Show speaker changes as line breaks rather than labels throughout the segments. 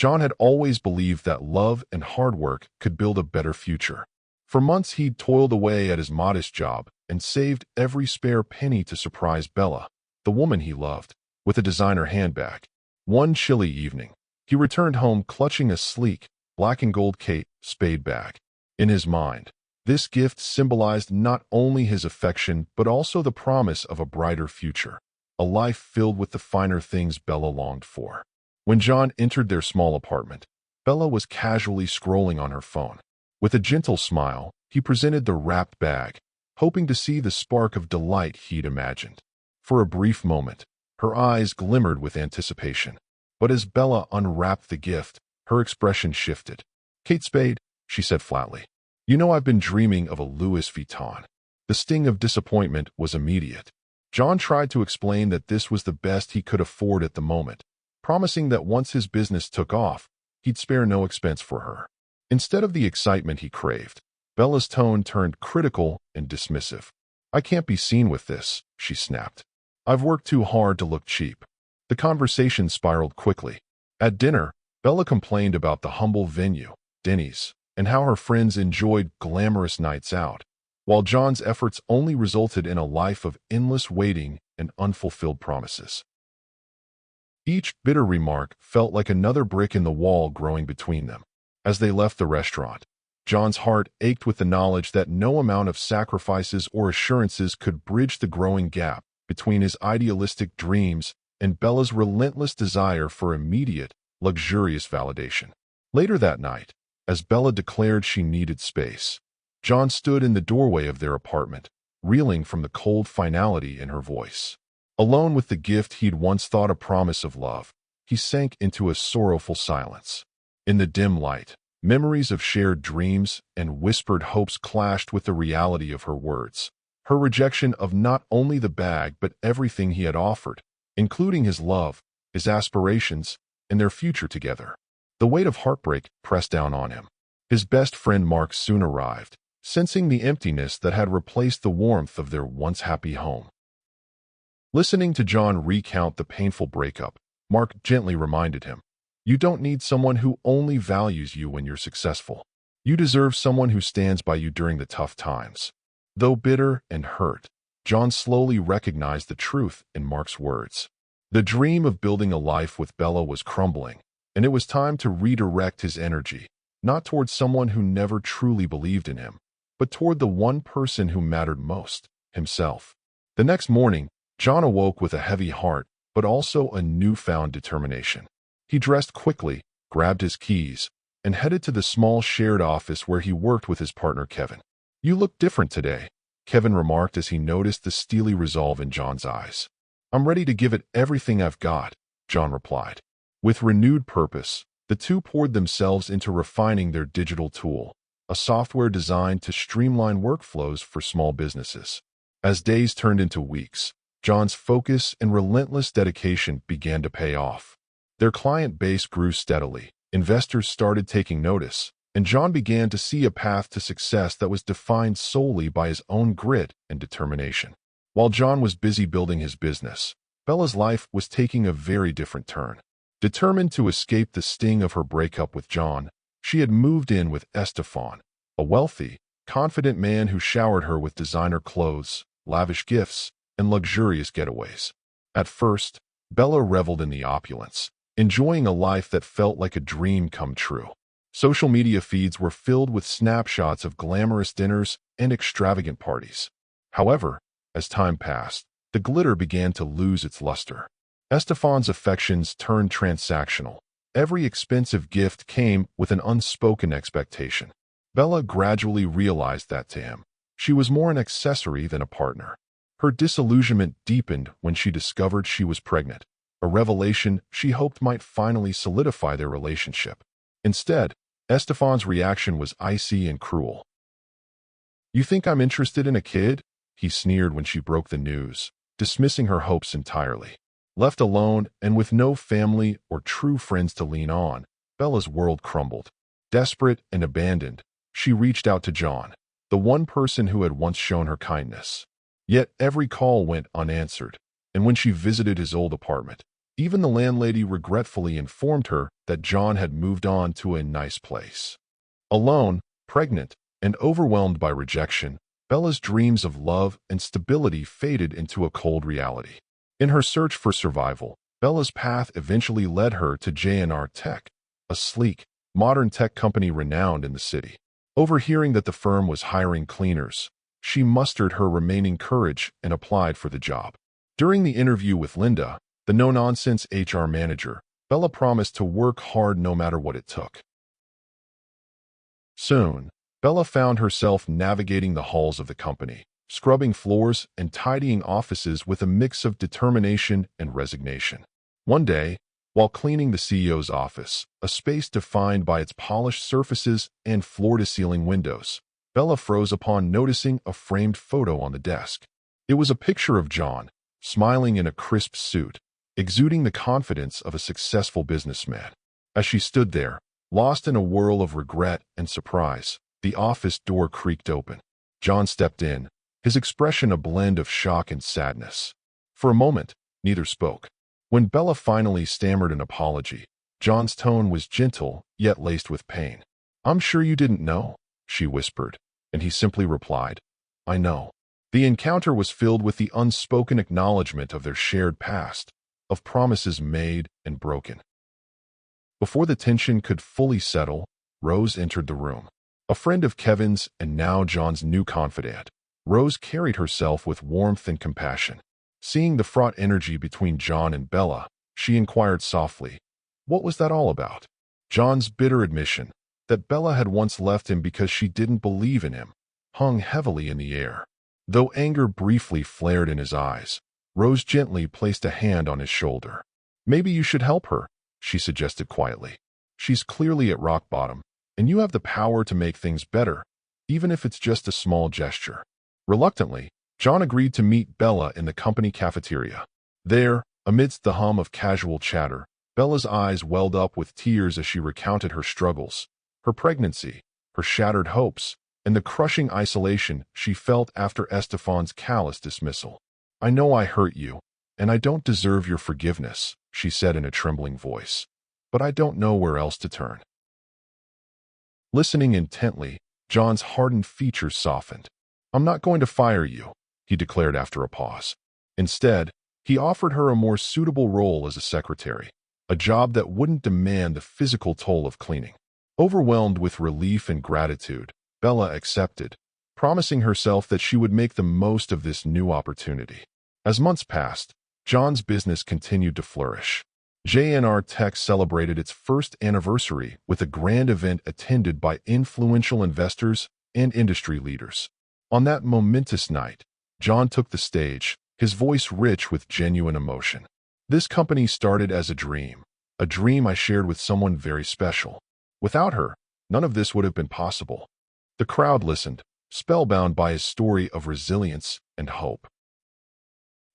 John had always believed that love and hard work could build a better future. For months he'd toiled away at his modest job and saved every spare penny to surprise Bella, the woman he loved, with a designer handbag. One chilly evening, he returned home clutching a sleek, black and gold Kate Spade bag. In his mind, this gift symbolized not only his affection but also the promise of a brighter future, a life filled with the finer things Bella longed for. When John entered their small apartment, Bella was casually scrolling on her phone. With a gentle smile, he presented the wrapped bag, hoping to see the spark of delight he'd imagined. For a brief moment, her eyes glimmered with anticipation. But as Bella unwrapped the gift, her expression shifted. "Kate Spade," she said flatly. "You know I've been dreaming of a Louis Vuitton." The sting of disappointment was immediate. John tried to explain that this was the best he could afford at the moment, promising that once his business took off, he'd spare no expense for her. Instead of the excitement he craved, Bella's tone turned critical and dismissive. "I can't be seen with this," she snapped. "I've worked too hard to look cheap." The conversation spiraled quickly. At dinner, Bella complained about the humble venue, Denny's, and how her friends enjoyed glamorous nights out, while John's efforts only resulted in a life of endless waiting and unfulfilled promises. Each bitter remark felt like another brick in the wall growing between them. As they left the restaurant, John's heart ached with the knowledge that no amount of sacrifices or assurances could bridge the growing gap between his idealistic dreams and Bella's relentless desire for immediate, luxurious validation. Later that night, as Bella declared she needed space, John stood in the doorway of their apartment, reeling from the cold finality in her voice. Alone with the gift he'd once thought a promise of love, he sank into a sorrowful silence. In the dim light, memories of shared dreams and whispered hopes clashed with the reality of her words. Her rejection of not only the bag but everything he had offered, including his love, his aspirations, and their future together. The weight of heartbreak pressed down on him. His best friend Mark soon arrived, sensing the emptiness that had replaced the warmth of their once happy home. Listening to John recount the painful breakup, Mark gently reminded him, "You don't need someone who only values you when you're successful. You deserve someone who stands by you during the tough times." Though bitter and hurt, John slowly recognized the truth in Mark's words. The dream of building a life with Bella was crumbling, and it was time to redirect his energy, not toward someone who never truly believed in him, but toward the one person who mattered most, himself. The next morning, John awoke with a heavy heart, but also a newfound determination. He dressed quickly, grabbed his keys, and headed to the small shared office where he worked with his partner Kevin. "You look different today," Kevin remarked as he noticed the steely resolve in John's eyes. "I'm ready to give it everything I've got," John replied. With renewed purpose, the two poured themselves into refining their digital tool, a software designed to streamline workflows for small businesses. As days turned into weeks, John's focus and relentless dedication began to pay off. Their client base grew steadily, investors started taking notice, and John began to see a path to success that was defined solely by his own grit and determination. While John was busy building his business, Bella's life was taking a very different turn. Determined to escape the sting of her breakup with John, she had moved in with Estefan, a wealthy, confident man who showered her with designer clothes, lavish gifts, and luxurious getaways. At first, Bella reveled in the opulence, enjoying a life that felt like a dream come true. Social media feeds were filled with snapshots of glamorous dinners and extravagant parties. However, as time passed, the glitter began to lose its luster. Estefan's affections turned transactional. Every expensive gift came with an unspoken expectation. Bella gradually realized that to him, she was more an accessory than a partner. Her disillusionment deepened when she discovered she was pregnant, a revelation she hoped might finally solidify their relationship. Instead, Estefan's reaction was icy and cruel. "You think I'm interested in a kid?" he sneered when she broke the news, dismissing her hopes entirely. Left alone and with no family or true friends to lean on, Bella's world crumbled. Desperate and abandoned, she reached out to John, the one person who had once shown her kindness. Yet every call went unanswered, and when she visited his old apartment, Even the landlady regretfully informed her that John had moved on to a nice place. Alone, pregnant, and overwhelmed by rejection, Bella's dreams of love and stability faded into a cold reality. In her search for survival, Bella's path eventually led her to J&R Tech, a sleek, modern tech company renowned in the city. Overhearing that the firm was hiring cleaners, she mustered her remaining courage and applied for the job. During the interview with Linda, the no-nonsense HR manager, Bella promised to work hard no matter what it took. Soon, Bella found herself navigating the halls of the company, scrubbing floors and tidying offices with a mix of determination and resignation. One day, while cleaning the CEO's office, a space defined by its polished surfaces and floor-to-ceiling windows, Bella froze upon noticing a framed photo on the desk. It was a picture of John, smiling in a crisp suit, exuding the confidence of a successful businessman. As she stood there, lost in a whirl of regret and surprise, the office door creaked open. John stepped in, his expression a blend of shock and sadness. For a moment, neither spoke. When Bella finally stammered an apology, John's tone was gentle, yet laced with pain. "I'm sure you didn't know," she whispered, and he simply replied, "I know." The encounter was filled with the unspoken acknowledgement of their shared past, of promises made and broken. Before the tension could fully settle, Rose entered the room. A friend of Kevin's and now John's new confidant, Rose carried herself with warmth and compassion. Seeing the fraught energy between John and Bella, she inquired softly, "What was that all about?" John's bitter admission, that Bella had once left him because she didn't believe in him, hung heavily in the air. Though anger briefly flared in his eyes, Rose gently placed a hand on his shoulder. "Maybe you should help her," she suggested quietly. "She's clearly at rock bottom, and you have the power to make things better, even if it's just a small gesture." Reluctantly, John agreed to meet Bella in the company cafeteria. There, amidst the hum of casual chatter, Bella's eyes welled up with tears as she recounted her struggles, her pregnancy, her shattered hopes, and the crushing isolation she felt after Estefan's callous dismissal. "I know I hurt you, and I don't deserve your forgiveness," she said in a trembling voice, "but I don't know where else to turn." Listening intently, John's hardened features softened. "I'm not going to fire you," he declared after a pause. Instead, he offered her a more suitable role as a secretary, a job that wouldn't demand the physical toll of cleaning. Overwhelmed with relief and gratitude, Bella accepted, promising herself that she would make the most of this new opportunity. As months passed, John's business continued to flourish. J&R Tech celebrated its first anniversary with a grand event attended by influential investors and industry leaders. On that momentous night, John took the stage, his voice rich with genuine emotion. "This company started as a dream I shared with someone very special. Without her, none of this would have been possible." The crowd listened, spellbound by his story of resilience and hope.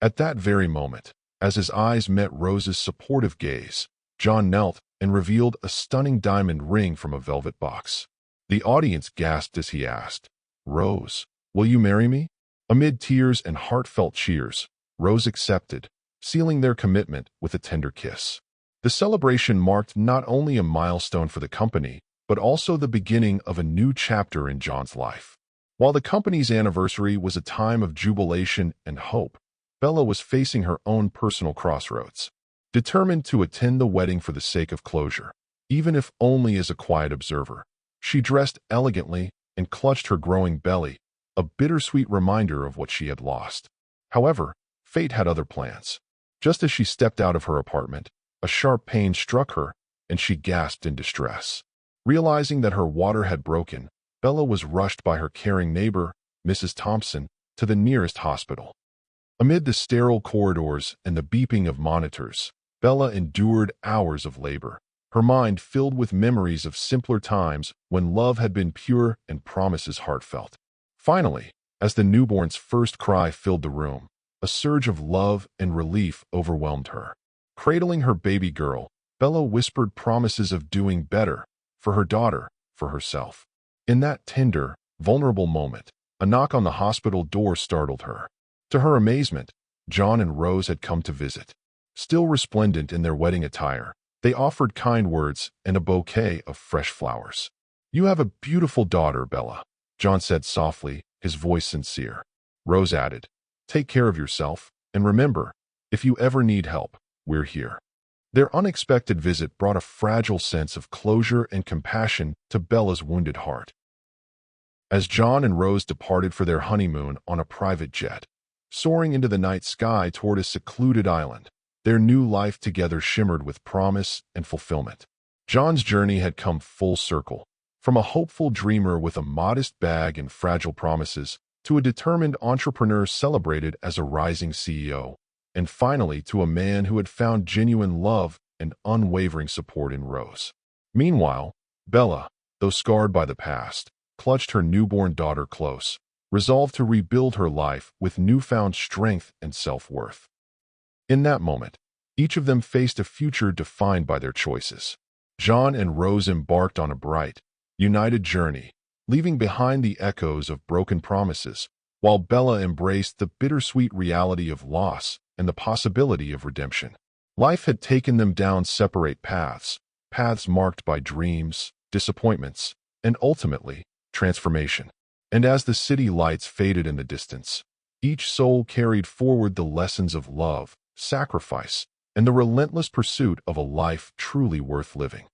At that very moment, as his eyes met Rose's supportive gaze, John knelt and revealed a stunning diamond ring from a velvet box. The audience gasped as he asked, "Rose, will you marry me?" Amid tears and heartfelt cheers, Rose accepted, sealing their commitment with a tender kiss. The celebration marked not only a milestone for the company, but also the beginning of a new chapter in John's life. While the company's anniversary was a time of jubilation and hope, Bella was facing her own personal crossroads. Determined to attend the wedding for the sake of closure, even if only as a quiet observer, she dressed elegantly and clutched her growing belly, a bittersweet reminder of what she had lost. However, fate had other plans. Just as she stepped out of her apartment, a sharp pain struck her, and she gasped in distress. Realizing that her water had broken, Bella was rushed by her caring neighbor, Mrs. Thompson, to the nearest hospital. Amid the sterile corridors and the beeping of monitors, Bella endured hours of labor, her mind filled with memories of simpler times when love had been pure and promises heartfelt. Finally, as the newborn's first cry filled the room, a surge of love and relief overwhelmed her. Cradling her baby girl, Bella whispered promises of doing better, for her daughter, for herself. In that tender, vulnerable moment, a knock on the hospital door startled her. To her amazement, John and Rose had come to visit. Still resplendent in their wedding attire, they offered kind words and a bouquet of fresh flowers. "You have a beautiful daughter, Bella," John said softly, his voice sincere. Rose added, "Take care of yourself, and remember, if you ever need help, we're here." Their unexpected visit brought a fragile sense of closure and compassion to Bella's wounded heart. As John and Rose departed for their honeymoon on a private jet, soaring into the night sky toward a secluded island, their new life together shimmered with promise and fulfillment. John's journey had come full circle, from a hopeful dreamer with a modest bag and fragile promises, to a determined entrepreneur celebrated as a rising CEO, and finally to a man who had found genuine love and unwavering support in Rose. Meanwhile, Bella, though scarred by the past, clutched her newborn daughter close, resolved to rebuild her life with newfound strength and self-worth. In that moment, each of them faced a future defined by their choices. John and Rose embarked on a bright, united journey, leaving behind the echoes of broken promises, while Bella embraced the bittersweet reality of loss and the possibility of redemption. Life had taken them down separate paths, paths marked by dreams, disappointments, and ultimately, transformation. And as the city lights faded in the distance, each soul carried forward the lessons of love, sacrifice, and the relentless pursuit of a life truly worth living.